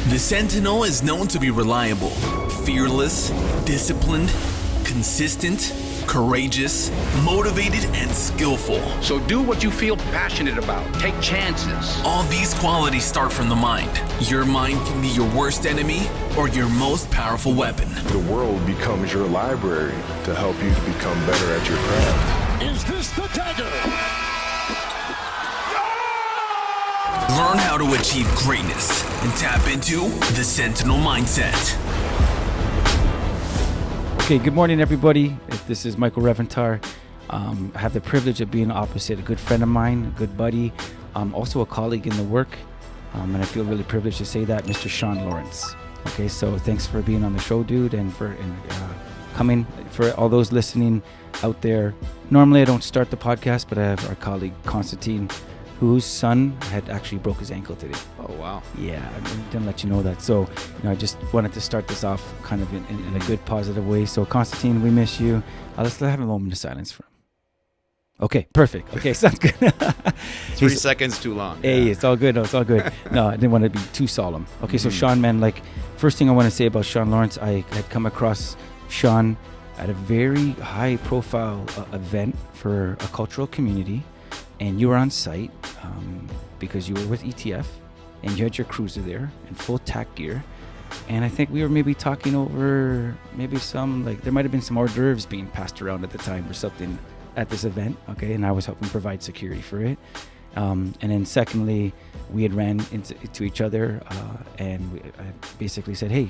The Sentinel is known to be reliable, fearless, disciplined, consistent, courageous, motivated, and skillful. So do what you feel passionate about. Take chances. All these qualities start from the mind. Your mind can be your worst enemy or your most powerful weapon. The world becomes your library to help you to become better at your craft. Is this the dagger? Learn how to achieve greatness and tap into the Sentinel mindset. Okay, good morning, everybody. This is Michael Reventar. I have the privilege of being opposite a good friend of mine, a good buddy, also a colleague in the work, and I feel really privileged to say that, Mr. Shawn Lawrence. Okay, so thanks for being on the show, dude, and for coming. For all those listening out there, normally I don't start the podcast, but I have our colleague, Constantine, whose son had actually broke his ankle today. Oh, wow. Yeah, I didn't let you know that. So, I just wanted to start this off kind of in a good, positive way. So, Constantine, we miss you. Let's have a moment of silence for him. Okay, perfect. Okay, sounds good. 3 seconds too long. Hey, yeah. It's all good. No, it's all good. No, I didn't want to be too solemn. Okay, so Shawn, man, first thing I want to say about Shawn Lawrence, I had come across Shawn at a very high-profile event for a cultural community. And you were on site because you were with ETF and you had your cruiser there in full tack gear. And I think we were maybe talking over maybe there might have been some hors d'oeuvres being passed around at the time or something at this event. Okay. And I was helping provide security for it. And then secondly, we had ran into each other and I basically said, hey,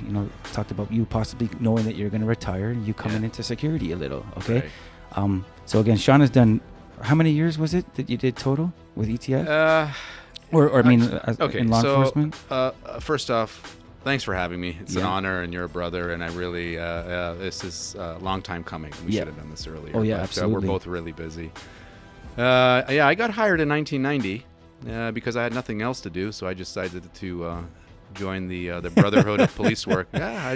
talked about you possibly knowing that you're going to retire and you coming into security a little. Okay. Right. So again, Shawn has done. How many years was it that you did total with ETF? In law enforcement? First off, thanks for having me. It's an honor, and you're a brother, and I really, this is a long time coming. We should have done this earlier. Oh, yeah, absolutely. We're both really busy. I got hired in 1990 because I had nothing else to do, so I decided to join the Brotherhood of Police Work. Yeah,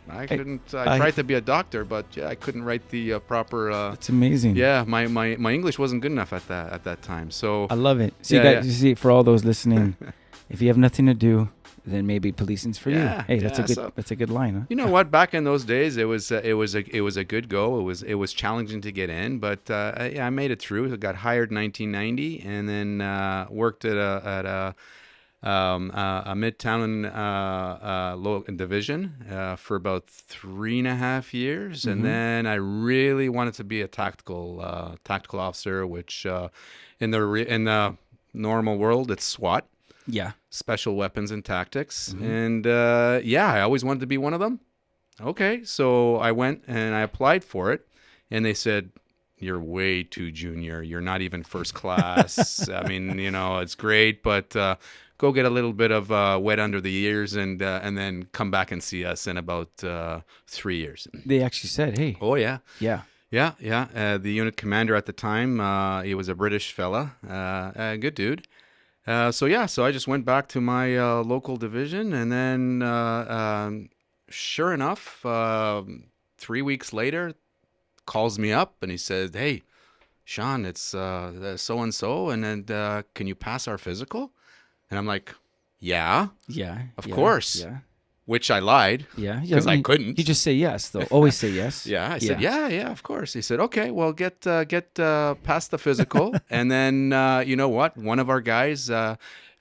I tried to be a doctor, but I couldn't write the proper. It's amazing. Yeah, my English wasn't good enough at that time. So I love it. So you see, for all those listening, if you have nothing to do, then maybe policing's for you. Hey, that's a good line. Huh? You know what? Back in those days, it was a good go. It was challenging to get in, but I made it through. I got hired in 1990, and then worked at a Midtown division for about 3.5 years, and then I really wanted to be a tactical officer, which in the normal world it's SWAT, special weapons and tactics, and I always wanted to be one of them. Okay, so I went and I applied for it, and they said, you're way too junior. You're not even first class. I mean, it's great, but go get a little bit of wet under the ears and then come back and see us in about 3 years. They actually said, hey. Oh, yeah. Yeah. Yeah. The unit commander at the time, he was a British fella, a good dude. So I just went back to my local division, and then sure enough, 3 weeks later, calls me up and he said, hey, Shawn, it's so-and-so, and then can you pass our physical? And I'm like, yeah, of course. Yeah. Which I lied. Yeah. Because I couldn't. You just say yes, though. Always say yes. Yeah. I said, yeah, of course. He said, okay, well, get past the physical. And then, you know what? One of our guys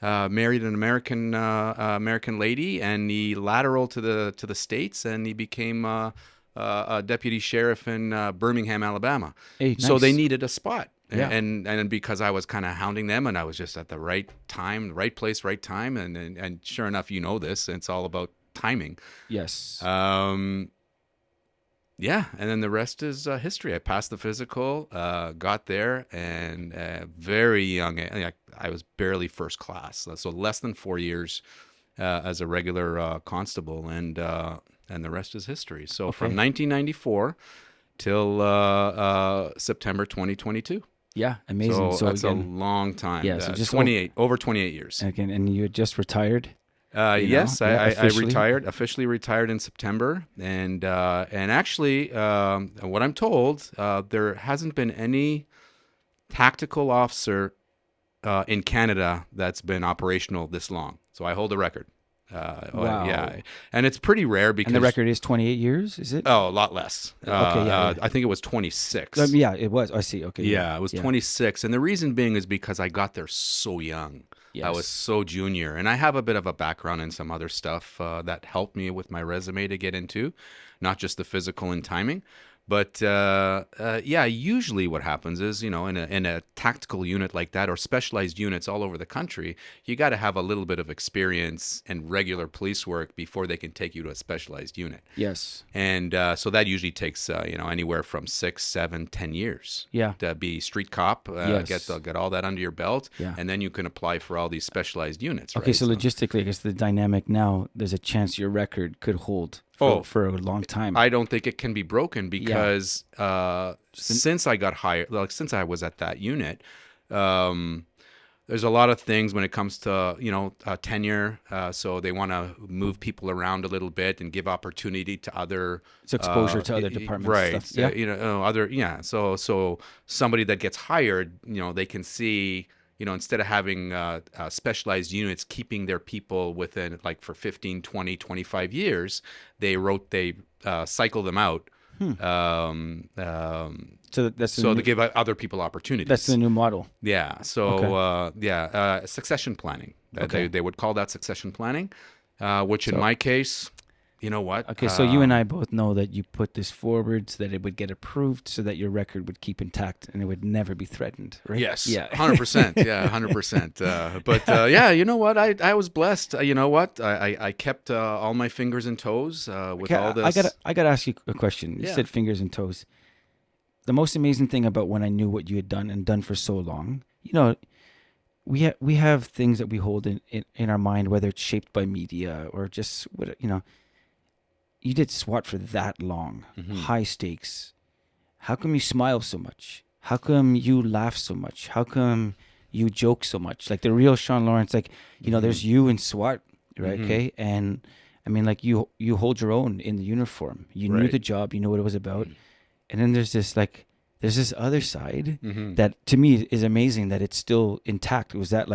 married an American lady, and he lateraled to the States, and he became a deputy sheriff in Birmingham, Alabama. Hey, nice. So they needed a spot. Yeah. And because I was kind of hounding them, and I was just at the right time, right place, right time, and sure enough, this, it's all about timing. Yes. And then the rest is history. I passed the physical, got there, and very young. I was barely first class, so less than 4 years as a regular constable, and the rest is history. So from 1994 till September 2022. Yeah, amazing. So that's again, a long time. Yeah, so just over 28 years. Again, and you had just retired. Yes, I officially retired in September, and actually, what I'm told, there hasn't been any tactical officer in Canada that's been operational this long. So I hold a record. Wow. Yeah, and it's pretty rare because And the record is 28 years, is it? Oh, a lot less. Okay, yeah. I think it was 26. Yeah, it was. I see. Okay. Yeah, it was 26. And the reason being is because I got there so young. I was Yes. so junior. And I have a bit of a background in some other stuff that helped me with my resume to get into, not just the physical and timing. But yeah, usually what happens is, in a tactical unit like that or specialized units all over the country, you got to have a little bit of experience and regular police work before they can take you to a specialized unit. Yes. And so that usually takes, anywhere from 6, 7, 10 years Yeah. to be street cop, Yes. get all that under your belt, Yeah. and then you can apply for all these specialized units. Okay, right? so logistically, I guess the dynamic now, there's a chance your record could hold for a long time. I don't think it can be broken because since I got hired, since I was at that unit, there's a lot of things when it comes to tenure. So they want to move people around a little bit and give opportunity to other. It's exposure to other departments. Right? Stuff. Yeah. So somebody that gets hired, they can see. Instead of having specialized units keeping their people within for 15, 20, 25 years, they cycle them out. So that's To give other people opportunities. That's the new model. Yeah. So succession planning. Okay. They would call that succession planning, which in my case, you know what? Okay, so you and I both know that you put this forward so that it would get approved, so that your record would keep intact and it would never be threatened, right? Yes. Yeah. 100%. Yeah, 100%. But yeah, you know what? I was blessed. You know what? I kept all my fingers and toes with Okay, all this. I gotta ask you a question. You Yeah. said fingers and toes. The most amazing thing about when I knew what you had done and done for so long, we have things that we hold in our mind, whether it's shaped by media or just You did SWAT for that long, high stakes. How come you smile so much? How come you laugh so much? How come you joke so much? Like the real Shawn Lawrence, there's you in SWAT, right? Okay. And I mean, you hold your own in the uniform. You knew Right. the job, you know what it was about. And then there's this other side that to me is amazing that it's still intact. Was that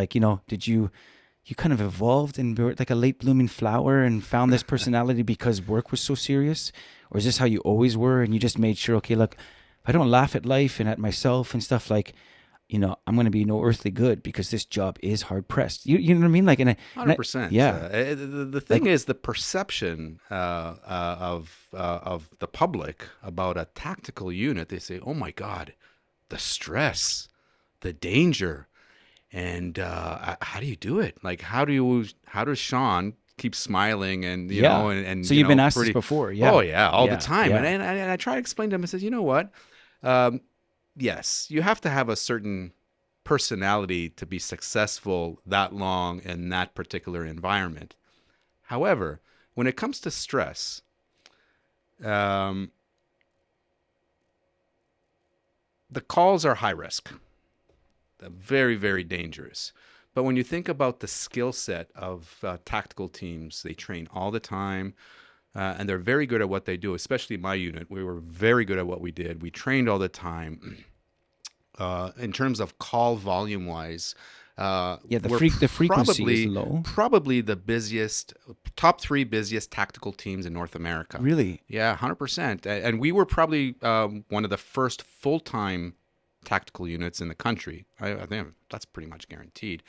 did you kind of evolved and were like a late blooming flower and found this personality because work was so serious? Or is this how you always were and you just made sure, okay, look, if I don't laugh at life and at myself and stuff, I'm going to be no earthly good because this job is hard pressed. You know what I mean? 100%. Yeah. The thing is the perception of the public about a tactical unit. They say, "Oh my God, the stress, the danger." And how do you do it? How does Shawn keep smiling and you know and so you've been asked this before, yeah? Oh yeah, all the Yeah, time. yeah. And I try to explain to him. I says, you know what? Yes, you have to have a certain personality to be successful that long in that particular environment. However, when it comes to stress, the calls are high risk. Very, very dangerous. But when you think about the skill set of tactical teams, they train all the time, and they're very good at what they do, especially my unit. We were very good at what we did. We trained all the time. In terms of call volume-wise, the frequency is low. Probably the top 3 busiest tactical teams in North America. Really? Yeah, 100%. And we were probably one of the first full-time tactical units in the country. I think that's pretty much guaranteed.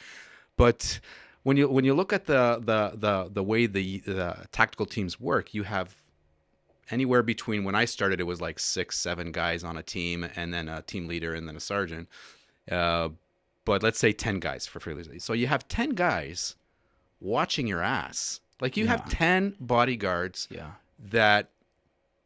But when you look at the way the tactical teams work, you have anywhere between, when I started, it was 6, 7 guys on a team, and then a team leader, and then a sergeant. But let's say 10 guys for freely. So you have 10 guys watching your ass. You have 10 bodyguards that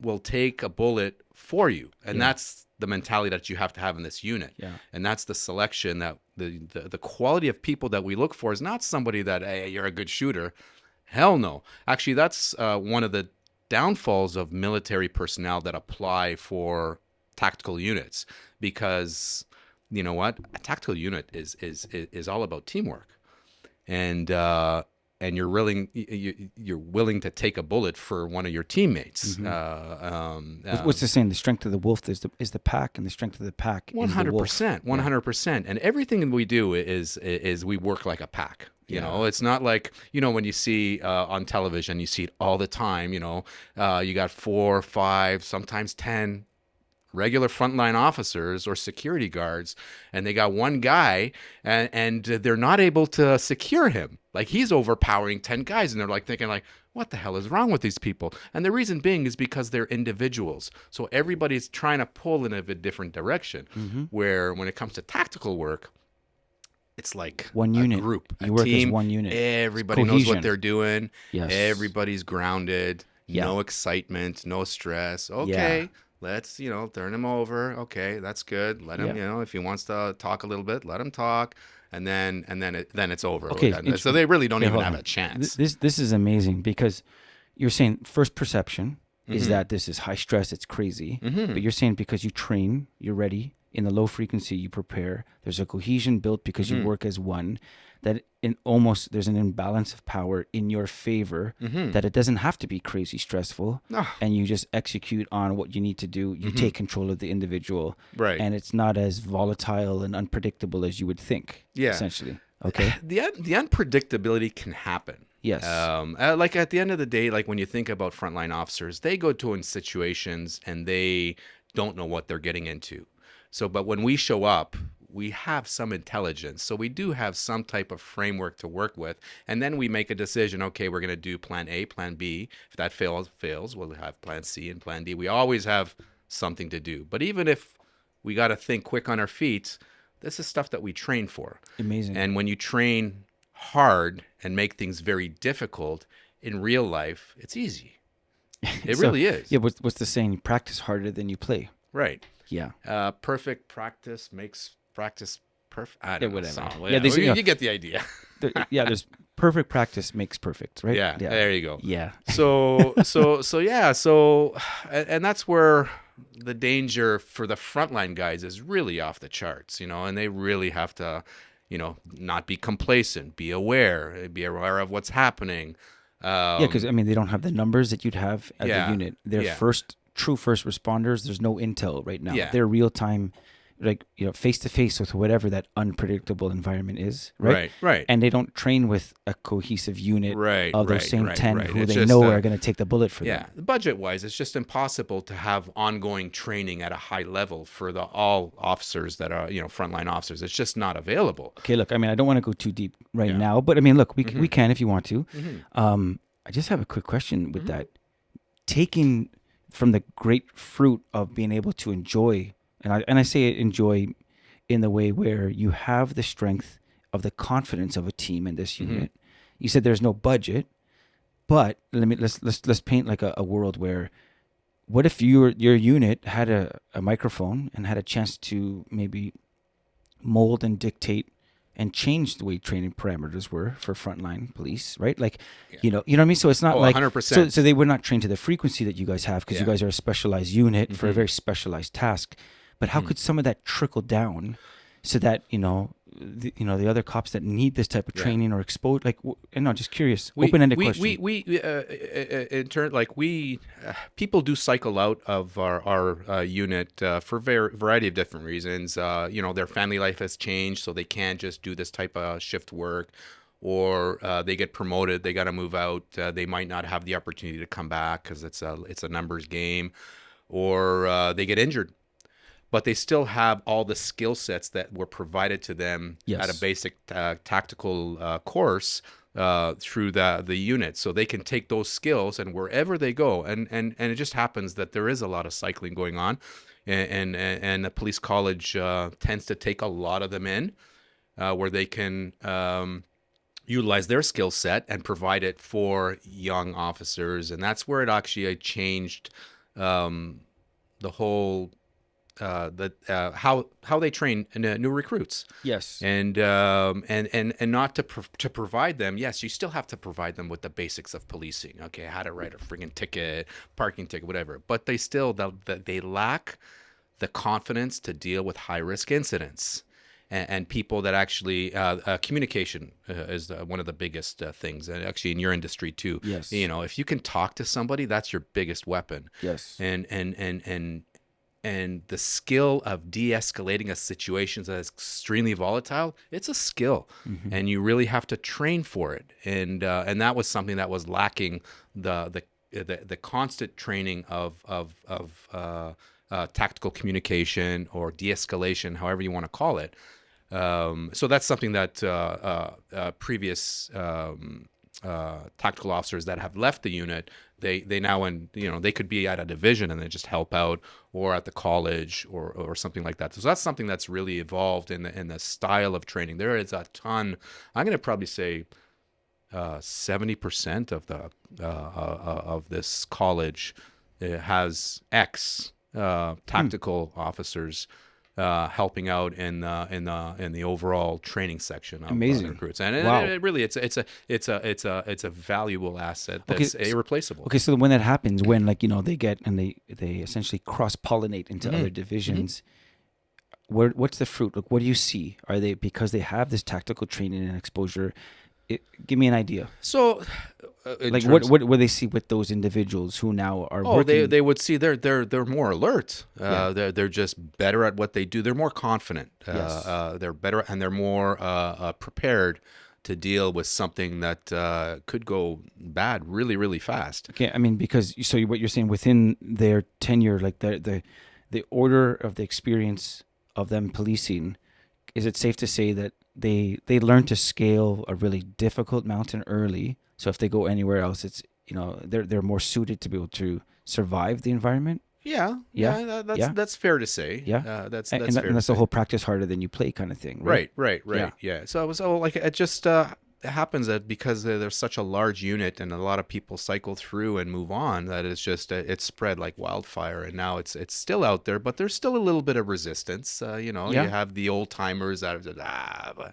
will take a bullet for you, and that's the mentality that you have to have in this unit. And that's the selection, that the quality of people that we look for is not somebody that, hey, you're a good shooter. Hell no. Actually, that's one of the downfalls of military personnel that apply for tactical units, because you know what, a tactical unit is all about teamwork, and you're willing to take a bullet for one of your teammates. What's the saying? The strength of the wolf is the pack, and the strength of the pack is the wolf. 100%. And everything we do is we work like a pack. You know, it's not like, you know, when you see on television, you see it all the time, you know, you got 4, 5, sometimes 10 regular frontline officers or security guards, and they got one guy and they're not able to secure him. Like, he's overpowering 10 guys, and they're like thinking like, what the hell is wrong with these people? And the reason being is because they're individuals. So everybody's trying to pull in a different direction, where when it comes to tactical work, it's like one a unit. group, You a work team. as one unit. Everybody knows what Cohesion. they're doing. Yes. Everybody's grounded. Yeah. No excitement, no stress. Okay, let's, you know, turn him over. Okay, that's good. Let him, you know, if he wants to talk a little bit, let him talk, and then it's over. Okay, So they really don't even hold have on. a chance. This is amazing, because you're saying first perception is that this is high stress, it's crazy. But you're saying because you train, you're ready. In the low frequency, you prepare. There's a cohesion built because you work as one. That there's an imbalance of power in your favor. That it doesn't have to be crazy stressful, and you just execute on what you need to do. You take control of the individual, Right. And it's not as volatile and unpredictable as you would think. Yeah. Essentially, okay. The unpredictability can happen. Yes. Like at the end of the day, like when you think about frontline officers, they go to in situations and they don't know what they're getting into. So, but when we show up, we have some intelligence. So we do have some type of framework to work with. And then we make a decision, okay, we're going to do plan A, plan B. If that fails, we'll have plan C and plan D. We always have something to do. But even if we got to think quick on our feet, this is stuff that we train for. Amazing. And when you train hard and make things very difficult in real life, it's easy. It really is. Yeah. What's the saying? You practice harder than you play. Right. Yeah. Perfect practice makes practice perfect. I don't know. whatever. So, Yeah, they say, you get the idea. There's perfect practice makes perfect, right? Yeah, there you go. Yeah. So and that's where the danger for the frontline guys is really off the charts, you know, and they really have to, you know, not be complacent, be aware of what's happening. Yeah, because I mean, they don't have the numbers that you'd have as a unit. They're true first responders. There's no intel right now. Yeah. They're real time, like, you know, face to face with whatever that unpredictable environment is. Right. Right. And they don't train with a cohesive unit of those same 10 who It's they just, know are going to take the bullet for them. Yeah, budget-wise, it's just impossible to have ongoing training at a high level for all officers that are, you know, frontline officers. It's just not available. Okay, look, I mean, I don't want to go too deep now, but I mean, look, we can if you want to. I just have a quick question with that. Taking from the great fruit of being able to enjoy, and I say enjoy in the way where you have the strength of the confidence of a team in this unit. You said there's no budget, but let's paint like a world where, what if your unit had a microphone and had a chance to maybe mold and dictate and change the way training parameters were for frontline police, right? Like, you know what I mean? So it's not like 100%. So they would not train to the frequency that you guys have, because you guys are a specialized unit for a very specialized task. But how could some of that trickle down so that, the other cops that need this type of training or exposed, like, just curious, open-ended question. In turn, like people do cycle out of our unit for variety of different reasons. Their family life has changed, so they can't just do this type of shift work, or they get promoted, they got to move out. They might not have the opportunity to come back because it's a numbers game, or they get injured. But they still have all the skill sets that were provided to them at a basic tactical course through the unit. So they can take those skills and wherever they go. And it just happens that there is a lot of cycling going on. And the police college tends to take a lot of them in where they can utilize their skill set and provide it for young officers. And that's where it actually changed the whole... how they train new recruits. Yes. And not to provide them. Yes, you still have to provide them with the basics of policing. Okay, how to write a friggin' ticket, parking ticket, whatever. But they lack the confidence to deal with high risk incidents. And people that actually communication is one of the biggest things, and actually in your industry too. Yes. If you can talk to somebody, that's your biggest weapon. Yes. And and the skill of de-escalating a situation that is extremely volatile, it's a skill, and you really have to train for it. And that was something that was lacking, the constant training of tactical communication or de-escalation, however you want to call it. So that's something that previous tactical officers that have left the unit, they now, and they could be at a division and they just help out, or at the college or something like that. So that's something that's really evolved in the style of training. There is a ton. I'm going to probably say 70% of the of this college has tactical officers helping out in the overall training section of recruits, and it really it's a valuable asset that's irreplaceable. Okay, so when that happens, when they get and they essentially cross pollinate into other divisions, what's the fruit? Like, what do you see? Are they, because they have this tactical training and exposure? Give me an idea. So, what they see with those individuals who now are working? They would see they're more alert. They're just better at what they do. They're more confident. They're better, and they're more prepared to deal with something that could go bad really, really fast. Okay, I mean, because what you're saying, within their tenure, like the order of the experience of them policing, is it safe to say that they learn to scale a really difficult mountain early? So if they go anywhere else, it's they're more suited to be able to survive the environment. That's fair to say. That's fair. And that's the whole practice harder than you play kind of thing, right? Right. Yeah. So it just happens that because there's such a large unit and a lot of people cycle through and move on, that it's just it's spread like wildfire, and now it's still out there, but there's still a little bit of resistance. You have the old timers that are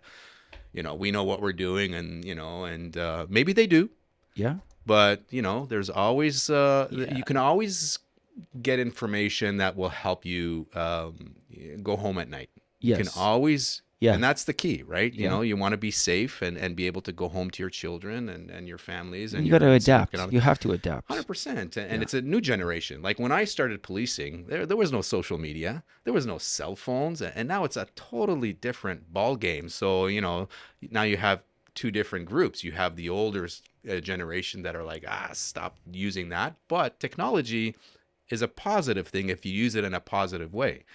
we know what we're doing, and maybe they do. Yeah. But there's always you can always get information that will help you go home at night. Yes. You can always. Yeah. And that's the key, right? You want to be safe and be able to go home to your children and your families. And you got to adapt. You have to adapt. 100%. And it's a new generation. Like when I started policing, there was no social media. There was no cell phones. And now it's a totally different ball game. So, now you have two different groups. You have the older generation that are like, stop using that. But technology is a positive thing if you use it in a positive way.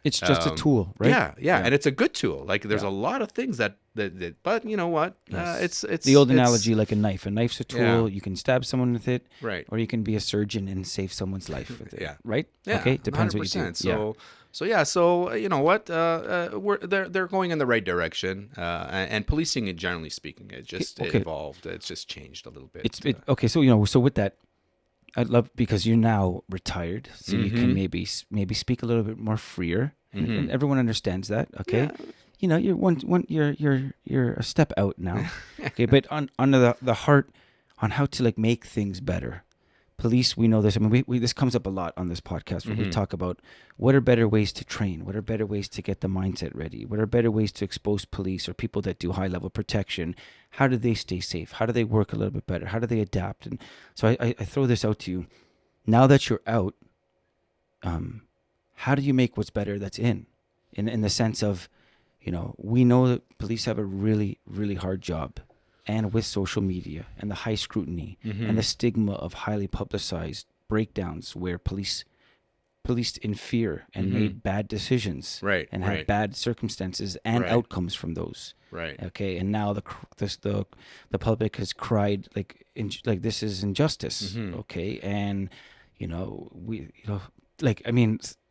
It's just a tool, right? Yeah, and it's a good tool. Like there's a lot of things that but you know what? Yes. It's the old analogy, like a knife. A knife's a tool. Yeah. You can stab someone with it, right? Or you can be a surgeon and save someone's life with it, right? Yeah. Okay, depends 100%. What you do. So you know what? They're going in the right direction, and policing, generally speaking, it evolved. It's just changed a little bit. Okay. So with that, I'd love, because you're now retired, so you can maybe speak a little bit more freer, and everyone understands that. Okay, you're a step out now. Okay, but on the heart, on how to make things better. Police, we know this. I mean, we this comes up a lot on this podcast where we talk about what are better ways to train, what are better ways to get the mindset ready, what are better ways to expose police or people that do high level protection. How do they stay safe? How do they work a little bit better? How do they adapt? And so I throw this out to you. Now that you're out, how do you make what's better that's in the sense of, we know that police have a really, really hard job. And with social media and the high scrutiny and the stigma of highly publicized breakdowns where police policed in fear and made bad decisions, right, and had bad circumstances and outcomes from those, right. Okay, and now the public has cried like this is injustice, okay, and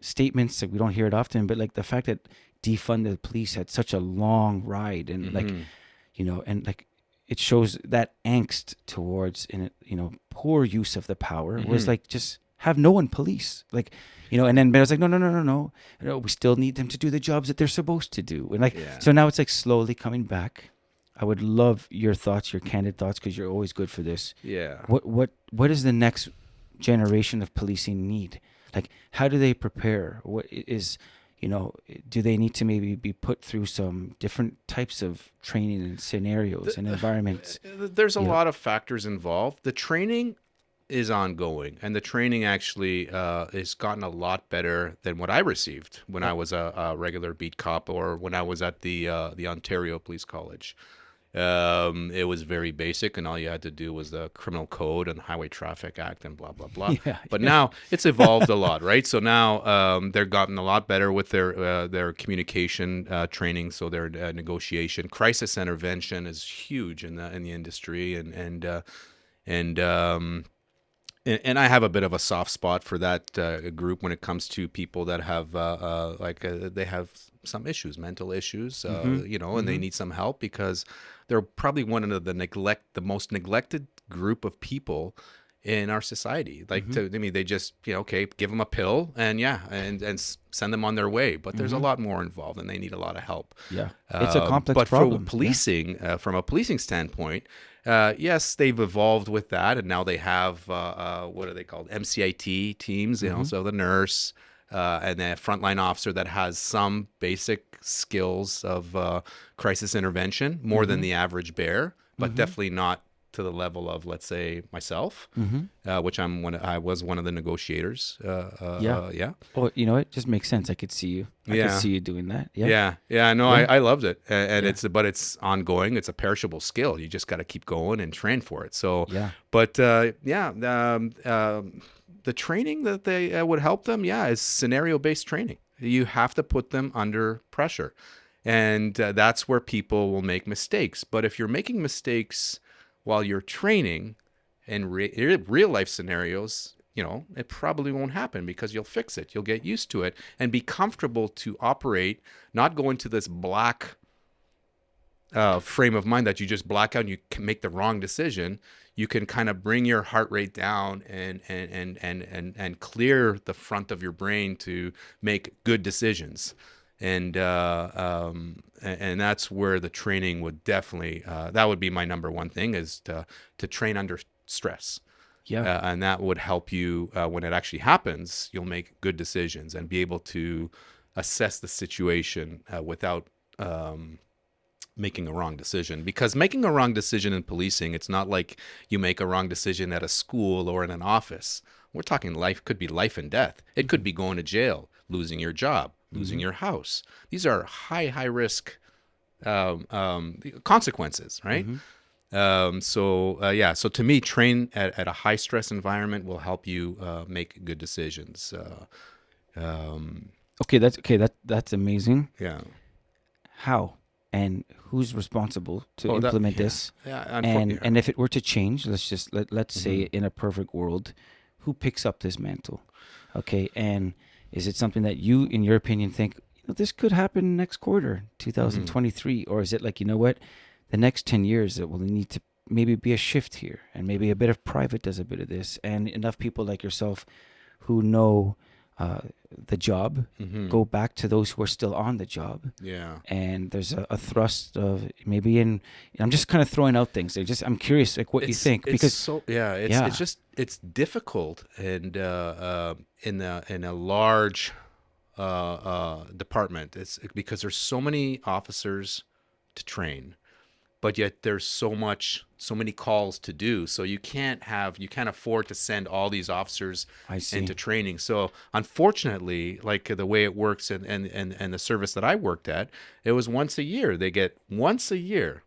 statements that we don't hear it often, but like the fact that defund the police had such a long ride and it shows that angst towards poor use of the power was just have no one police, and then I was like no, we still need them to do the jobs that they're supposed to do, and so now it's slowly coming back. I would love your thoughts, your candid thoughts, because you're always good for this. Yeah. What does the next generation of policing need? How do they prepare? What is do they need to maybe be put through some different types of training and scenarios and environments? There's a lot of factors involved. The training is ongoing, and the training actually has gotten a lot better than what I received when I was a regular beat cop or when I was at the Ontario Police College. It was very basic, and all you had to do was the Criminal Code and Highway Traffic Act and blah blah blah. But now it's evolved a lot, right? So now they've gotten a lot better with their communication training. So their negotiation, crisis intervention is huge in the industry, and I have a bit of a soft spot for that group when it comes to people that have they have some issues, mental issues, and they need some help because they're probably one of the most neglected group of people in our society. They just give them a pill and send them on their way. But there's a lot more involved, and they need a lot of help. Yeah, it's a complex But problem. for policing, from a policing standpoint. Yes, they've evolved with that, and now they have what are they called? MCIT teams. So the nurse and the frontline officer that has some basic skills of crisis intervention, more than the average bear, but definitely not to the level of, let's say, myself, which I was one of the negotiators. Yeah. Oh, you know, it just makes sense. I could see you. I could see you doing that. Yeah. No, I loved it, and it's ongoing. It's a perishable skill. You just got to keep going and train for it. So, but the training that they would help them, is scenario-based training. You have to put them under pressure, and that's where people will make mistakes. But if you're making mistakes while you're training in real life scenarios, it probably won't happen because you'll fix it. You'll get used to it and be comfortable to operate, not go into this black frame of mind that you just black out and you can make the wrong decision. You can kind of bring your heart rate down and clear the front of your brain to make good decisions. And that's where the training would definitely, that would be my number one thing, is to train under stress. Yeah. And that would help you when it actually happens. You'll make good decisions and be able to assess the situation without making a wrong decision. Because making a wrong decision in policing, it's not like you make a wrong decision at a school or in an office. We're talking life, could be life and death. It could be going to jail, losing your job, losing your house. These are high risk consequences, right? So to me, train at a high stress environment will help you make good decisions. That's amazing. Yeah. How and who's responsible to implement this? And if it were to change, let's say in a perfect world, who picks up this mantle? Okay, and is it something that you, in your opinion, think this could happen next quarter, 2023, or is it like, what, the next 10 years that will need to maybe be a shift here, and maybe a bit of private does a bit of this, and enough people like yourself who know the job go back to those who are still on the job. Yeah. And there's a thrust of maybe I'm just kind of throwing out things. I'm curious, like what you think, because it's difficult, and in a large department, it's because there's so many officers to train, but yet there's so many calls to do. So you can't afford to send all these officers into training. So unfortunately, like the way it works and the service that I worked at, it was once a year. They get once a year.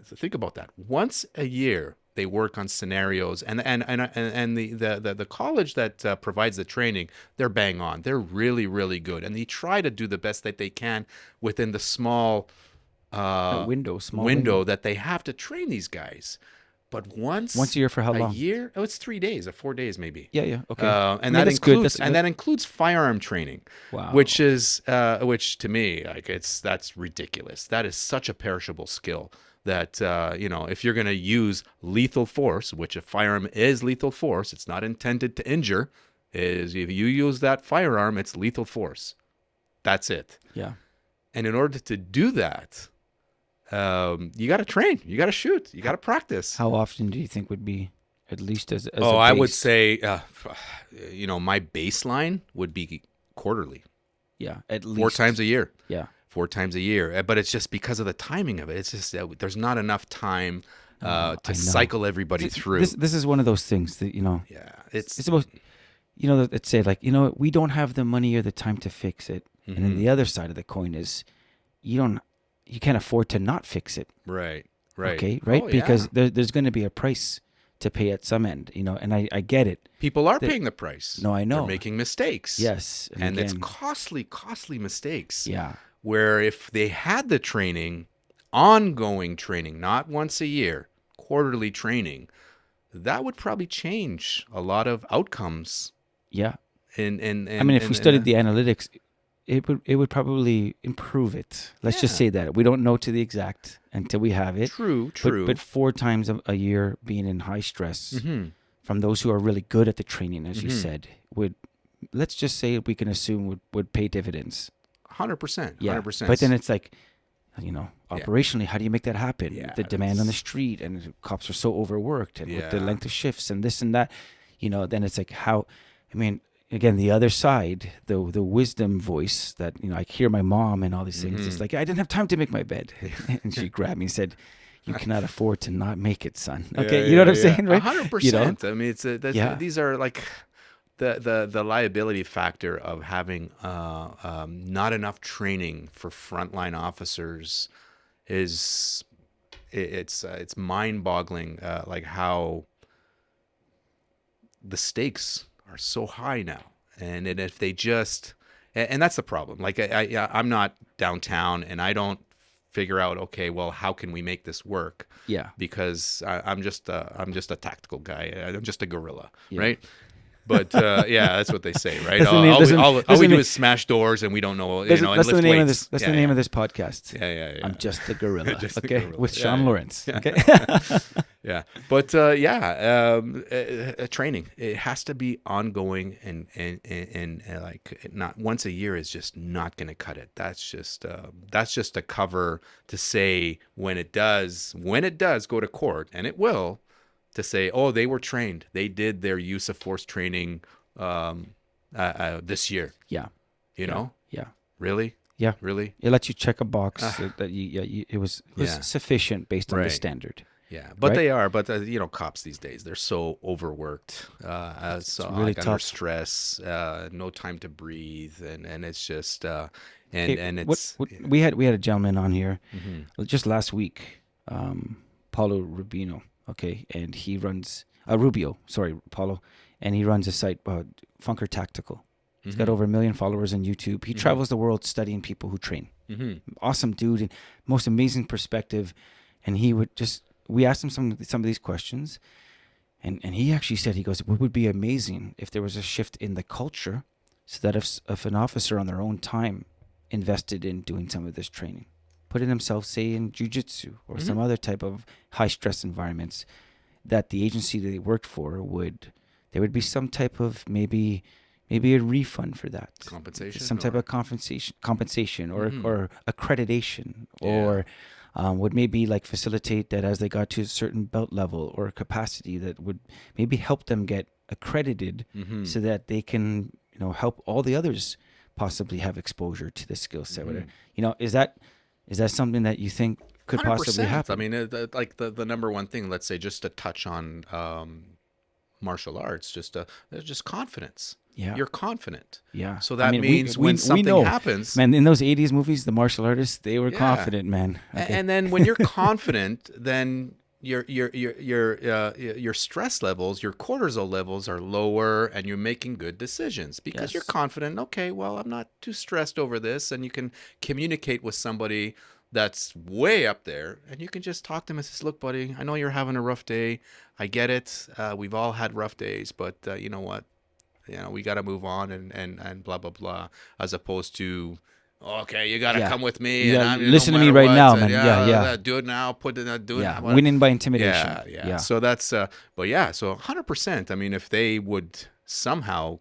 So think about that. Once a year, they work on scenarios, and the college that provides the training, they're bang on. They're really, really good, and they try to do the best that they can within the small window that they have to train these guys. But once a year for how long? A year? Oh, it's 3 days or 4 days maybe. Yeah. Okay. And that includes firearm training. Wow. Which to me, that's ridiculous. That is such a perishable skill that if you're going to use lethal force, which a firearm is lethal force, it's not intended to injure. If you use that firearm, it's lethal force. That's it. Yeah. And in order to do that, you got to train, you got to shoot, you got to practice. How often do you think would be, at least as a I would say, my baseline would be quarterly. Yeah, at least 4 times a year. Yeah, 4 times a year. But it's just because of the timing of it. It's just that there's not enough time I know. cycle everybody through. This is one of those things that, Yeah, it's about, let's say like, we don't have the money or the time to fix it. And then the other side of the coin is you can't afford to not fix it. Right. Okay, right? Oh, Because yeah. there's going to be a price to pay at some end, and I get it. People are paying the price. No, I know. They're making mistakes. Yes. And it's again, costly mistakes. Yeah. Where if they had the training, ongoing training, not once a year, quarterly training, that would probably change a lot of outcomes. Yeah. In if we studied the analytics, it would probably improve it. Let's just say that. We don't know to the exact until we have it. True. But 4 times a year being in high stress from those who are really good at the training, as you said, let's just say we can assume would pay dividends. 100%. Yeah. 100%. But then it's like, operationally, how do you make that happen? Yeah, The demand on the street, and cops are so overworked, and with the Yeah. length of shifts and this and that, then it's like again, the other side, the wisdom voice that, I hear my mom and all these things. It's like, I didn't have time to make my bed. And she grabbed me and said, you cannot afford to not make it, son. Okay. You know what I'm saying? Right? 100%. I mean, Yeah. these are like the liability factor of having not enough training for frontline officers is it's mind-boggling, like how the stakes are so high now, and if they just, and that's the problem. Like I'm not downtown, and I don't figure out, okay, well, how can we make this work? Yeah. Because I'm just a tactical guy. I'm just a guerrilla, Yeah. right? But that's what they say, right? That's the name- All we do is smash doors, and we don't know, and That's lift the name of weights. this. That's the name of this podcast. Yeah. I'm just a gorilla. Just a okay, gorilla. with Yeah, Shawn yeah. Lawrence. Okay. But training, it has to be ongoing, and like not once a year is just not going to cut it. That's just a cover to say when it does go to court, and it will, to say, oh, they were trained, they did their use of force training this year. Yeah. You know, Yeah. really, Yeah. really. It lets you check a box that it was Yeah. sufficient based on the Right. standard. Yeah, but Right? they are. But cops these days, they're so overworked, so really like under tough. stress, no time to breathe, and it's just Okay, and it's we had a gentleman on here just last week, Paulo Rubino. Okay, and he runs Paulo, and he runs a site Funker Tactical. He's got over 1 million followers on YouTube. He travels the world studying people who train. Awesome dude, and most amazing perspective. And he would we asked him some of these questions, and he actually said, he goes, it would be amazing if there was a shift in the culture, so that if an officer on their own time invested in doing some of this training, putting themselves, say, in jiu-jitsu or some other type of high stress environments, that the agency that they worked for there would be some type of maybe a refund for that, compensation, some type of compensation or accreditation, or would maybe like facilitate that as they got to a certain belt level or capacity, that would maybe help them get accredited so that they can help all the others possibly have exposure to the skill set. Is that something that you think could possibly 100%. happen? I mean, like the number one thing, let's say, just to touch on martial arts, just confidence. Yeah. You're confident. Yeah. So that means when we something know, happens, man, in those 80s movies, the martial artists, they were Yeah. confident, man. Okay. and then when you're confident, then your stress levels, your cortisol levels are lower, and you're making good decisions because you're Yes. confident. Okay, well, I'm not too stressed over this, and you can communicate with somebody that's way up there, and you can just talk to them and say, look, buddy, I know you're having a rough day. I get it. We've all had rough days, but you know what? We got to move on and blah, blah, blah, as opposed to, okay, you got to Yeah. come with me. Yeah, And I'm, listen to me matter right what, now, and man. Yeah. Do it now. Do it. Yeah, what- winning by intimidation. yeah. So that's, but yeah, so 100%. I mean, if they would somehow,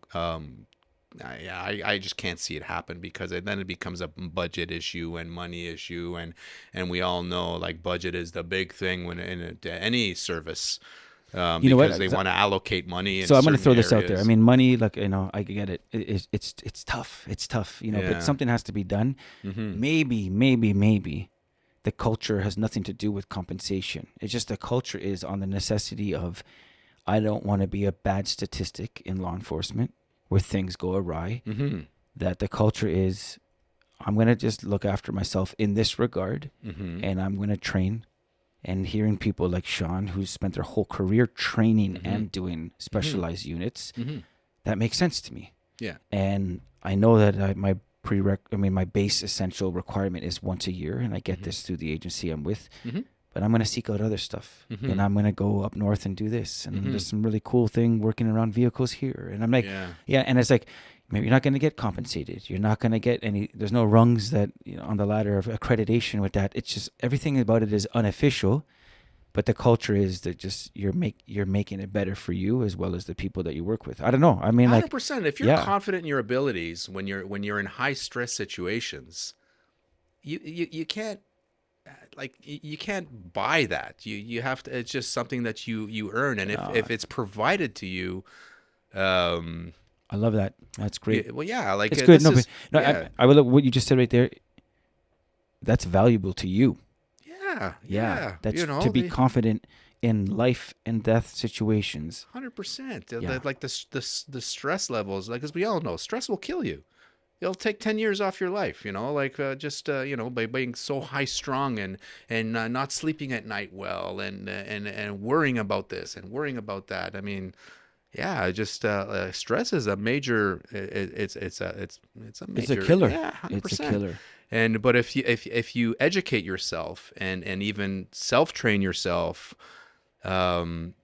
I just can't see it happen, because then it becomes a budget issue and money issue, and we all know, like, budget is the big thing when in any service. You know because what? they want to allocate money. In So I'm going to certain throw this out there. I areas. mean, money, like, I get it. It's tough. It's tough, Yeah. but something has to be done. Mhm. Maybe the culture has nothing to do with compensation. It's just the culture is on the necessity of, I don't want to be a bad statistic in law enforcement where things go awry. Mm-hmm. That the culture is, I'm going to just look after myself in this regard, Mm-hmm. and I'm going to train. And hearing people like Shawn, who's spent their whole career training and doing specialized units, that makes sense to me. Yeah. And I know that my base essential requirement is once a year, and I get this through the agency I'm with. But I'm going to seek out other stuff, and I'm going to go up north and do this. And there's some really cool thing working around vehicles here. And I'm like, and it's like, maybe you're not going to get compensated. You're not going to get any. There's no rungs that on the ladder of accreditation with that. It's just everything about it is unofficial, but the culture is that just you're making it better for you as well as the people that you work with. I don't know. I mean, 100%. If you're confident in your abilities when you're in high stress situations, you can't. Like you can't buy that. You have to. It's just something that you earn, and if it's provided to you, I love that. That's great. Well, yeah, like it's good. I will. What you just said right there. That's valuable to you. Yeah. That's to be confident in life and death situations. 100%. Like the stress levels. Like as we all know, stress will kill you. It'll take 10 years off your life, by being so high strung and not sleeping at night well and worrying about this and worrying about that. I mean, stress is a major. It's a major. It's a killer. Yeah, 100%. It's a killer. But if you educate yourself and even self-train yourself, it'll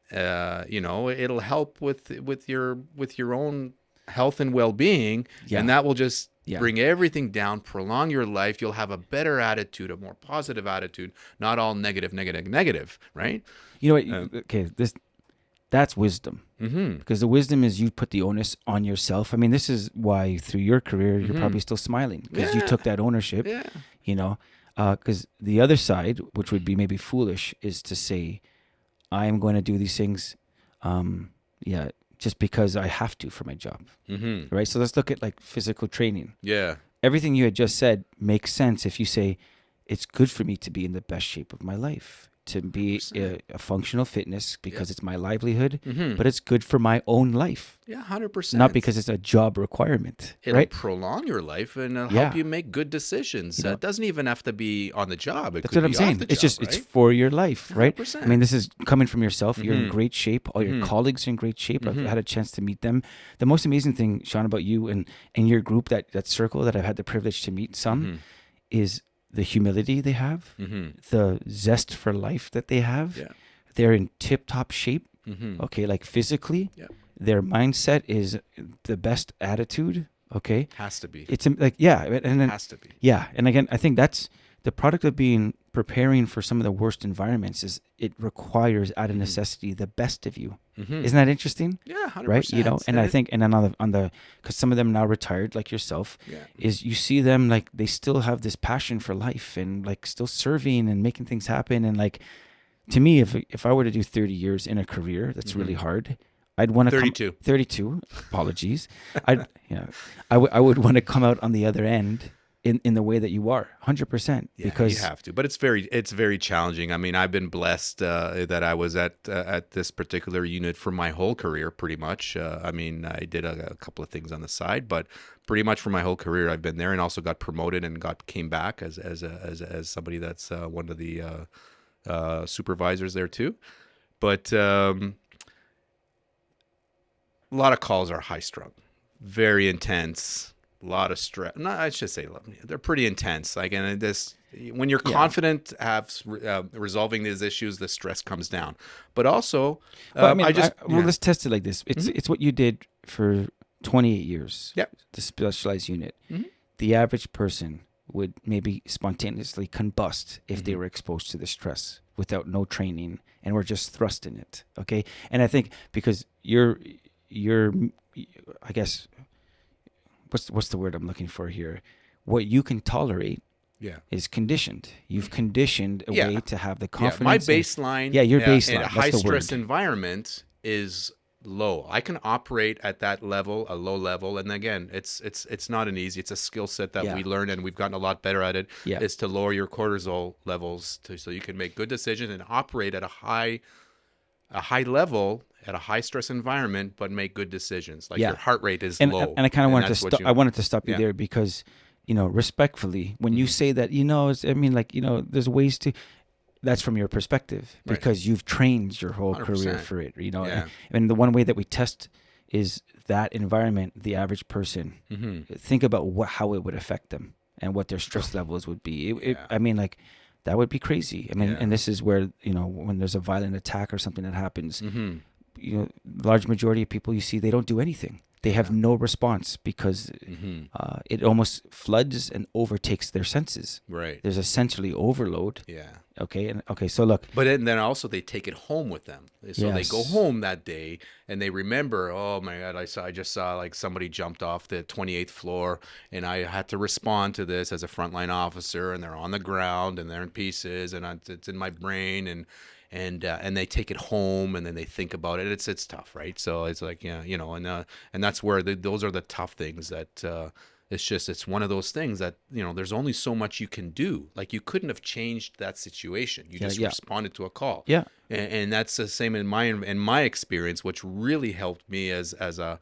help with your own health and well-being, and that will just bring everything down, prolong your life. You'll have a better attitude, a more positive attitude, not all negative, right? You know what? That's wisdom. Because the wisdom is you put the onus on yourself. I mean, this is why through your career you're probably still smiling because you took that ownership. Because the other side, which would be maybe foolish, is to say, I am going to do these things. Just because I have to for my job, right? So let's look at like physical training. Yeah. Everything you had just said makes sense if you say, it's good for me to be in the best shape of my life, to be a functional fitness because it's my livelihood, but it's good for my own life. Yeah, 100%. Not because it's a job requirement, It'll right? prolong your life and it'll help you make good decisions. It doesn't even have to be on the job. That's what I'm saying. It's for your life, right? 100%. I mean, this is coming from yourself. You're in great shape. All your colleagues are in great shape. I've had a chance to meet them. The most amazing thing, Shawn, about you and your group, that circle that I've had the privilege to meet is the humility they have, the zest for life that they have. Yeah. They're in tip-top shape. Okay, like physically. Yeah. Their mindset is the best attitude. Okay. Has to be. It's like, and then has to be. Yeah, and again, I think that's the product of preparing for some of the worst environments. Is it requires out of necessity the best of you. Isn't that interesting? Yeah, 100%. Right. And I think, and then on the because some of them now retired, like yourself, is you see them like they still have this passion for life and like still serving and making things happen. And like, to me, if I were to do 30 years in a career, that's really hard. I'd want to 32. 32. Apologies. I would want to come out on the other end in the way that you are, 100%. Yeah, because you have to, but it's very challenging. I mean, I've been blessed that I was at this particular unit for my whole career, pretty much. I mean, I did a couple of things on the side, but pretty much for my whole career, I've been there, and also got promoted and came back as somebody that's one of the supervisors there too. But a lot of calls are high strung, very intense. A lot of stress. No, I should say they're pretty intense. Like, and this, when you're confident resolving these issues, the stress comes down. But also, let's test it like this. It's what you did for 28 years. Yep. The specialized unit. The average person would maybe spontaneously combust if they were exposed to the stress without no training and were just thrust in it. Okay, and I think because you're, I guess. What's the word I'm looking for here? What you can tolerate is conditioned. You've conditioned a way to have the confidence. My baseline your baseline. in a high stress environment is low. I can operate at that level, a low level, and again, it's not an easy. It's a skill set that Yeah. we learn, and we've gotten a lot better at it. Yeah. Is to lower your cortisol levels so you can make good decisions and operate at a high level, at a high stress environment, but make good decisions. Like Yeah. your heart rate is And low. and I kind of wanted to that's what stop. you- I wanted to stop you Yeah. there because, respectfully, when you say that, there's ways to. That's from your perspective Right. because you've trained your whole career 100%. for it. Yeah. And the one way that we test is that environment, the average person. Mm-hmm. Think about how it would affect them and what their stress levels would be. Yeah. That would be crazy. Yeah. And this is where, when there's a violent attack or something that happens, Mm-hmm. large majority of people you see, they don't do anything. They have no response because it almost floods and overtakes their senses. Right. There's essentially overload. Yeah. Okay. So look, But then also they take it home with them. So they go Yes. home that day and they remember, oh my God, I just saw like somebody jumped off the 28th floor and I had to respond to this as a frontline officer, and they're on the ground and they're in pieces and it's in my brain and they take it home and then they think about it. It's tough, right? So it's like, and that's where those are the tough things that it's one of those things that, there's only so much you can do. Like you couldn't have changed that situation. You just responded to a call. Yeah. And that's the same in my experience, which really helped me as I've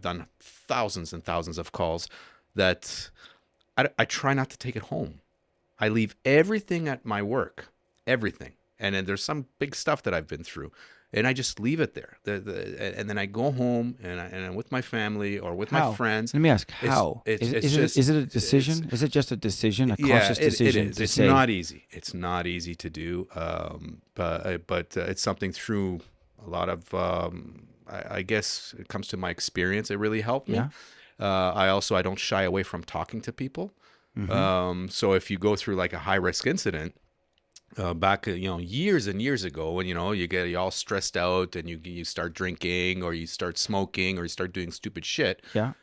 done thousands and thousands of calls that I try not to take it home. I leave everything at my work, everything. And then there's some big stuff that I've been through, and I just leave it there. And then I go home and I'm with my family or with my friends. Let me ask, how? Is it a decision? Is it just a decision, a conscious decision? It is. To It's say, not easy. It's not easy to do, but it's something through a lot of, I guess it comes to my experience. It really helped me. Yeah. I don't shy away from talking to people. So if you go through like a high risk incident, back years and years ago, when you all stressed out and you start drinking or you start smoking or you start doing stupid shit,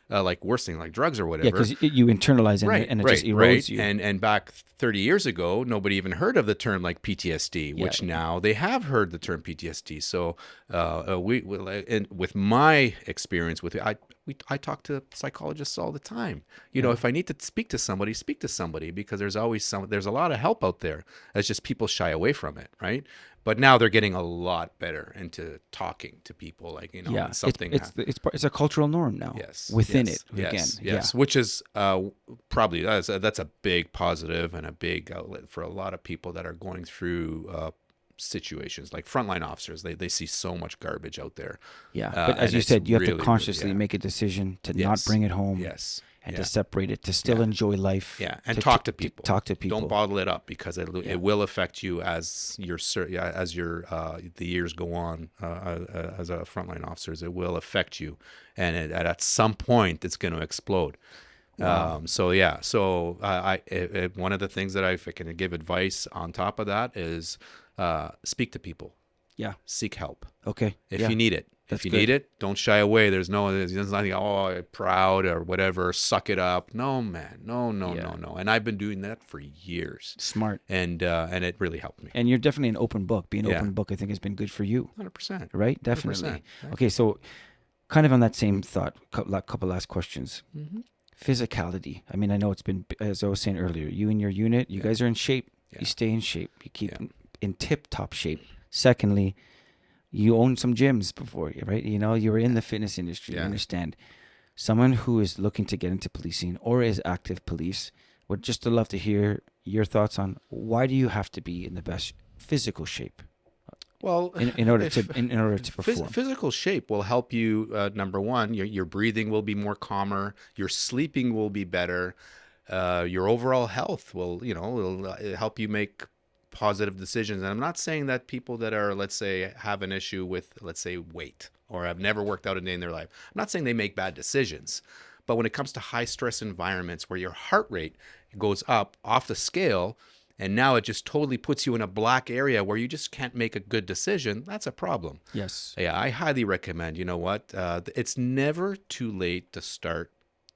like worse thing like drugs or whatever. Yeah, because you internalize it and it just erodes you. And back 30 years ago, nobody even heard of the term like PTSD, which now they have heard the term PTSD. So with my experience with it, I talk to psychologists all the time. If I need to speak to somebody because there's a lot of help out there. It's just people shy away from it, right? But now they're getting a lot better into talking to people, like when something. It's a cultural norm now. Yes, within yes, it yes, again. yes, which is probably that's a big positive and a big outlet for a lot of people that are going through situations like frontline officers. They see so much garbage out there. Yeah, but as you said, you have to consciously make a decision to not bring it home. Yes. And to separate it, to still enjoy life. Yeah, and talk to people. Talk to people. Don't bottle it up because it will affect you as the years go on. As a frontline officers, it will affect you, and at some point it's going to explode. Wow. So one of the things that if I can give advice on top of that is speak to people. Yeah. Seek help. Okay. If you need it. If you need it, don't shy away. There's nothing, proud or whatever, suck it up. No, man. No. And I've been doing that for years. Smart. And it really helped me. And you're definitely an open book. Being an open book, I think, has been good for you. 100%. Right? Definitely. 100%. Okay, so kind of on that same thought, couple last questions. Mm-hmm. Physicality. I mean, I know it's been, as I was saying earlier, you and your unit, you guys are in shape. Yeah. You stay in shape. You keep in tip-top shape. Secondly, you owned some gyms before, right? You were in the fitness industry. You understand. Someone who is looking to get into policing or is active police would just love to hear your thoughts on why do you have to be in the best physical shape? Well, in order to perform. Physical shape will help you. Number one, your breathing will be more calmer. Your sleeping will be better. Your overall health will help you make positive decisions. And I'm not saying that people that are, let's say, have an issue with, let's say, weight or have never worked out a day in their life. I'm not saying they make bad decisions. But when it comes to high stress environments where your heart rate goes up off the scale, and now it just totally puts you in a black area where you just can't make a good decision, that's a problem. Yes. Yeah, I highly recommend, it's never too late to start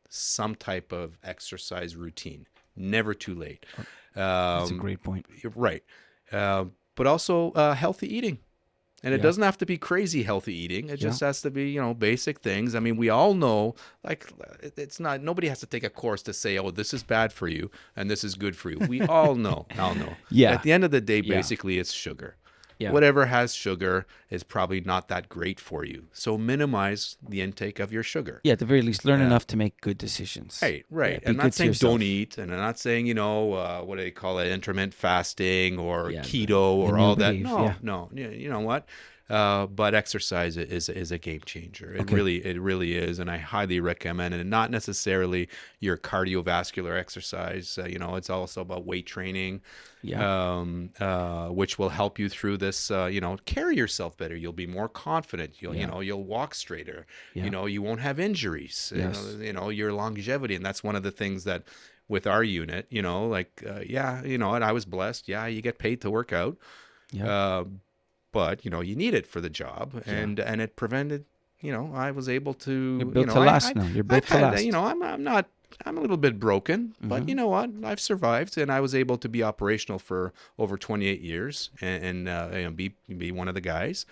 some type of exercise routine. Never too late. That's a great point. Right. But also healthy eating. And it doesn't have to be crazy healthy eating. It just has to be, you know, basic things. I mean, we all know, like, it's not, nobody has to take a course to say, oh, this is bad for you and this is good for you. We all know. Yeah. At the end of the day, basically, it's sugar. Yeah. Whatever has sugar is probably not that great for you. So minimize the intake of your sugar. Yeah, at the very least, learn enough to make good decisions. Right. Yeah, I'm not saying yourself. don't eat, and I'm not saying, you know, what do they call it, intermittent fasting or keto or the all new that. wave, No. You know what? But exercise is a game changer. It really is, and I highly recommend it. And not necessarily your cardiovascular exercise. You know, it's also about weight training, which will help you through this. You know, carry yourself better. You'll be more confident. You'll walk straighter. Yeah. You know, you won't have injuries. Yes. You know, your longevity, and that's one of the things that with our unit. You know, like you know, and I was blessed. Yeah, you get paid to work out. Yeah. But, you know, you need it for the job, and it prevented, you know, I was able to. You're built you to know, last now. You're built to last. You know, I'm a little bit broken, but you know what? I've survived, and I was able to be operational for over 28 years and be one of the guys.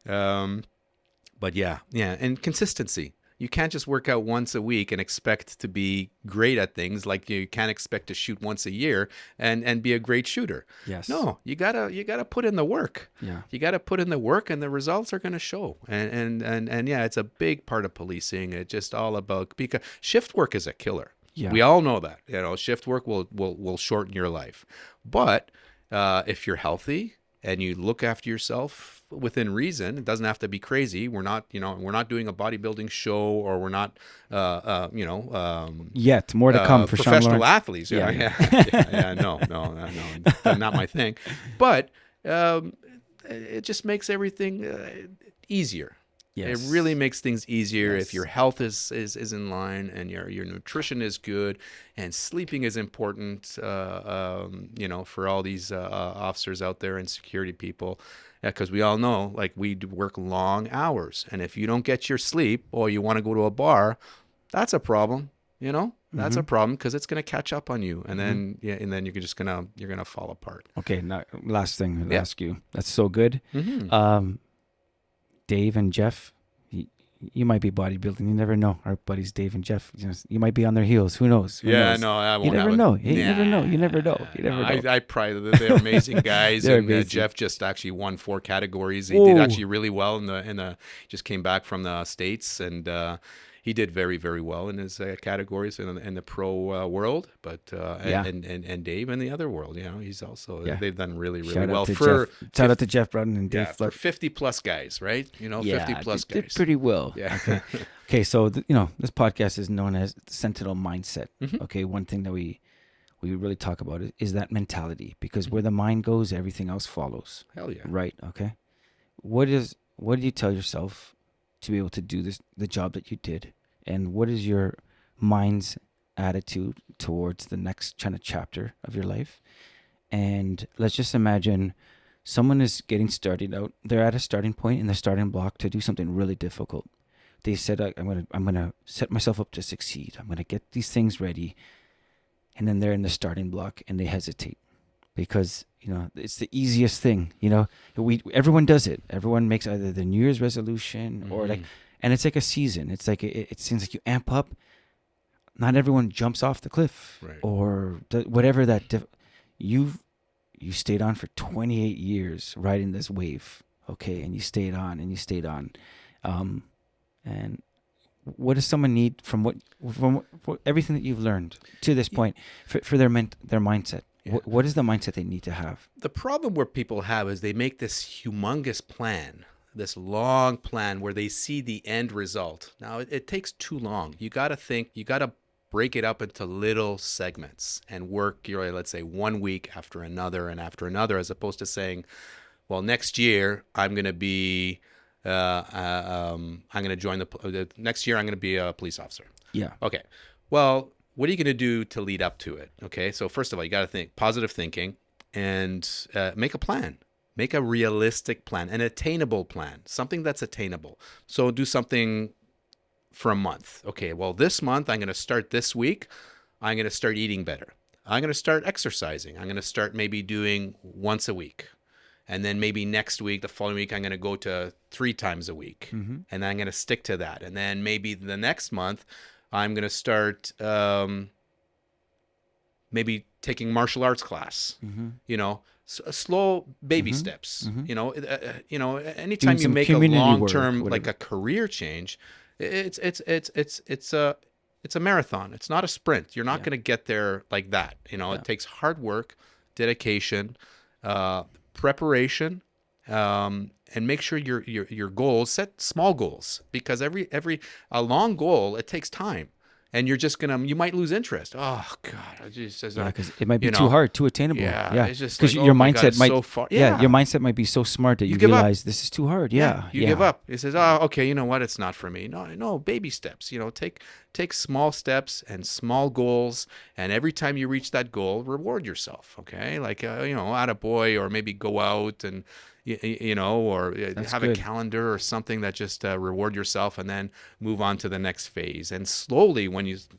But and consistency. You can't just work out once a week and expect to be great at things. Like you can't expect to shoot once a year and be a great shooter. Yes. No, you gotta put in the work. Yeah. You gotta put in the work, and the results are gonna show. And it's a big part of policing. It's just all about, because shift work is a killer. Yeah. We all know that. You know, shift work will shorten your life. But if you're healthy and you look after yourself within reason, it doesn't have to be crazy. We're not doing a bodybuilding show, or we're not, Yet more to come for Shawn professional Lawrence. athletes. No, not my thing. But it just makes everything easier. Yes. It really makes things easier Yes. if your health is in line, and your nutrition is good, and sleeping is important. You know, for all these officers out there and security people, because we all know, like, we work long hours, and if you don't get your sleep, or you want to go to a bar, that's a problem. You know, that's a problem, because it's going to catch up on you, and then you're just gonna fall apart. Okay, now last thing I'll ask you. That's so good. Dave and Jeff, you might be bodybuilding. You never know. Our buddies Dave and Jeff, you might be on their heels. Who knows? Who knows? No, I won't. You never have know. it. You never know. You never know. You never know. I pride that they're amazing guys. They're and amazing. Jeff just actually won 4 categories. He did actually really well in the just came back from the States, and he did very, very well in his categories in the pro world. But and Dave in the other world, you know, he's also they've done really, really Shout well out to for Jeff. Shout out to Jeff Brown and Dave for Flood. 50 plus guys, right? You know, 50 plus they guys. did pretty well. Yeah. Okay, so this podcast is known as Sentinel Mindset. Okay, one thing that we really talk about is that mentality, because where the mind goes, everything else follows. Hell yeah. Right. Okay. What do you tell yourself to be able to do the job that you did, and what is your mind's attitude towards the next kind of chapter of your life? And let's just imagine someone is getting started out. They're at a starting point in the starting block to do something really difficult. They said, I'm gonna set myself up to succeed. I'm gonna get these things ready, and then they're in the starting block and they hesitate because it's the easiest thing. Everyone does it. Everyone makes either the New Year's resolution or and it's like a season. It's like it seems like you amp up. Not everyone jumps off the cliff or whatever that. You stayed on for 28 years riding this wave, okay, and you stayed on and you stayed on. And what does someone need from everything that you've learned to this point for their mindset? Yeah. What is the mindset they need to have? The problem where people have is they make this humongous plan, this long plan where they see the end result. Now, it takes too long. You got to break it up into little segments and work let's say 1 week after another and after another, as opposed to saying, well, next year I'm going to be I'm going to join next year I'm going to be a police officer. Yeah. Okay. Well, what are you going to do to lead up to it? Okay. So first of all, you got to think positive thinking and make a plan. Make a realistic plan, an attainable plan, something that's attainable. So do something for a month. Okay. Well, this month I'm going to start this week. I'm going to start eating better. I'm going to start exercising. I'm going to start maybe doing once a week. And then maybe next week, the following week, I'm going to go to 3 times a week. And then I'm going to stick to that. And then maybe the next month, I'm going to start maybe taking martial arts class, you know, slow baby steps, you know, anytime Doing you some make a community work, long-term, like whatever. a career change, it's a marathon. It's not a sprint. You're not going to get there like that. You know, it takes hard work, dedication, preparation, and make sure your goals, set small goals, because a long goal, it takes time. And you're just you might lose interest. Oh God, I just because it might be too hard, too attainable. Yeah, it's just because like, your oh my God, mindset it's might so far. your mindset might be so smart that you give up. realize this is too hard. Yeah, you give up. It says, oh, okay, you know what? It's not for me. No, baby steps. You know, take small steps and small goals, and every time you reach that goal, reward yourself. Okay, like you know, attaboy, or maybe go out and you know, or have good. a calendar or something that just reward yourself, and then move on to the next phase. And slowly,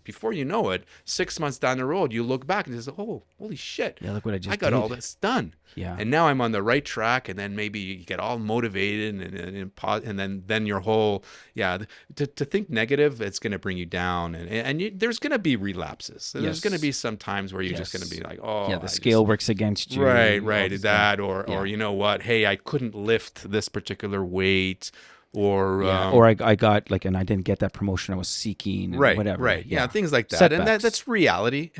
before you know it, 6 months down the road, you look back and you say, oh, holy shit, Yeah, look what I just got did. all this done. Yeah. And now I'm on the right track, and then maybe you get all motivated, and then your whole, to think negative, it's going to bring you down, and there's going to be relapses. There's Yes. going to be some times where you're just going to be like, oh, Yeah, the scale works against you. right, all this that, stuff. or you know what? Hey, I couldn't lift this particular weight, or or I got and I didn't get that promotion I was seeking, and whatever. Right. Yeah, things like that. Setbacks. And that's reality.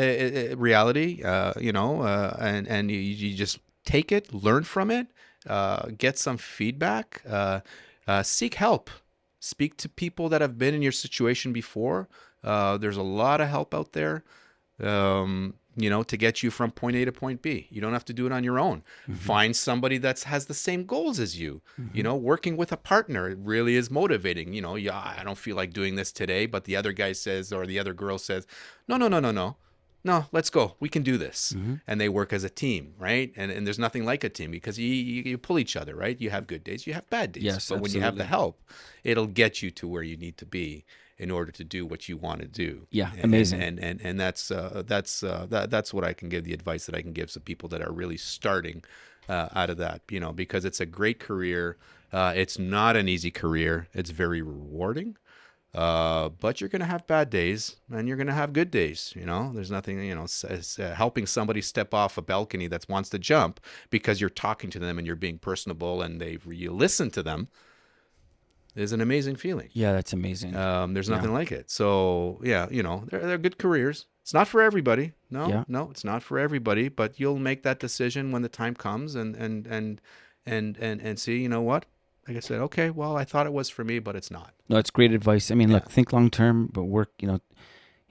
Reality. You know, and you just take it, learn from it, get some feedback, seek help, speak to people that have been in your situation before. There's a lot of help out there. You know, to get you from point A to point B. You don't have to do it on your own. Find somebody that has the same goals as you. You know, working with a partner, it really is motivating. You know, I don't feel like doing this today, but the other guy says, or the other girl says, no, let's go. We can do this. And they work as a team, right? And there's nothing like a team, because you pull each other, right? You have good days, you have bad days. Yes, but when you have the absolutely. help, it'll get you to where you need to be in order to do what you want to do. Yeah, amazing. And that's what I can give, the advice that I can give to people that are really starting out of that, you know, because it's a great career. It's not an easy career. It's very rewarding. But you're going to have bad days, and you're going to have good days. You know, there's nothing, you know, helping somebody step off a balcony that wants to jump because you're talking to them and you're being personable, and you listen to them, is an amazing feeling. Yeah, that's amazing. There's nothing like it. So yeah, you know, they're good careers. It's not for everybody. No, it's not for everybody. But you'll make that decision when the time comes, and see. You know what? Like I said, okay, well, I thought it was for me, but it's not. No, it's great advice. I mean, look, think long term, but work. You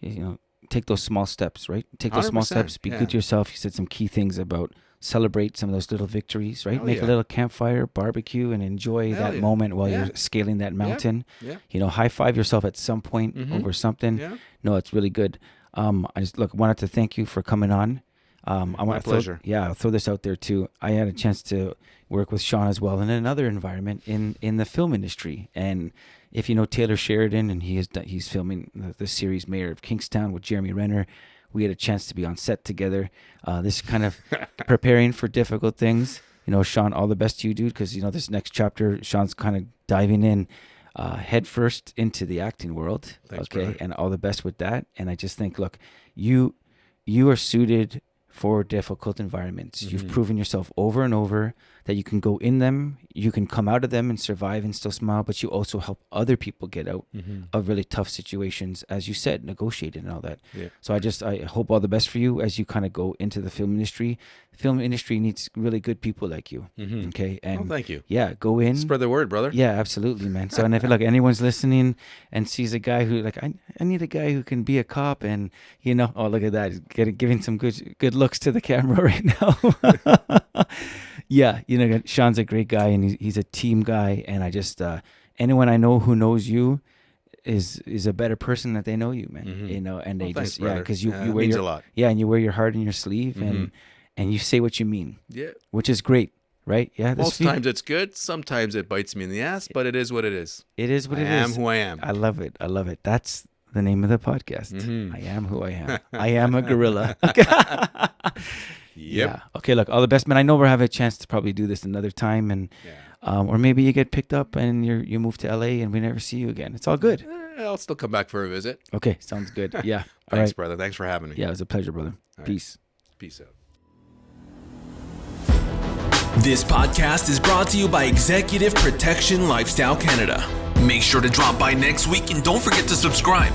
know, take those small steps, right? Take those small 100%, steps. Be good to yourself. You said some key things about celebrate some of those little victories, right? Hell Make yeah. a little campfire, barbecue, and enjoy Hell that yeah. moment while Yeah. you're scaling that mountain. Yeah. You know, high five yourself at some point over something. Yeah. No, it's really good. I just wanted to thank you for coming on. I want My to pleasure. I'll throw this out there too. I had a chance to work with Shawn as well in another environment in the film industry. And if you know Taylor Sheridan, and he's filming the series Mayor of Kingstown with Jeremy Renner. We had a chance to be on set together. This is kind of preparing for difficult things. You know, Shawn, all the best to you, dude, because, you know, this next chapter, Shawn's kind of diving in head first into the acting world. Thanks, okay, brother. and all the best with that. And I just think, look, you are suited for difficult environments. You've proven yourself over and over that you can go in them, you can come out of them and survive and still smile, but you also help other people get out of really tough situations, as you said, negotiated and all that. Yeah. So I hope all the best for you as you kind of go into the film industry. The film industry needs really good people like you. Okay. And thank you. Yeah, go in. Spread the word, brother. Yeah, absolutely, man. So, and if like anyone's listening and sees a guy who like, I need a guy who can be a cop, and you know, oh, look at that, giving some good looks to the camera right now. Yeah, you know, Shawn's a great guy, and he's a team guy, and I just anyone I know who knows you is a better person that they know you, man. You know, and they thanks, just brother. because you It wear means your a lot. yeah, and you wear your heart in your sleeve, and you say what you mean, Yeah. which is great. Right? Yeah. Most times it's good. Sometimes it bites me in the ass, but it is what it is. It is what I it am is. who I am. I love it. I love it. That's the name of the podcast. I am who I am. I am a gorilla. Yep. Yeah. Okay. Look, all the best, man. I know we're having a chance to probably do this another time, and or maybe you get picked up and you move to LA and we never see you again. It's all good. I'll still come back for a visit. Okay. Sounds good. Yeah. All Thanks, right. brother. Thanks for having me. Yeah, it was a pleasure, brother. All right. Peace. Peace out. This podcast is brought to you by Executive Protection Lifestyle Canada. Make sure to drop by next week and don't forget to subscribe.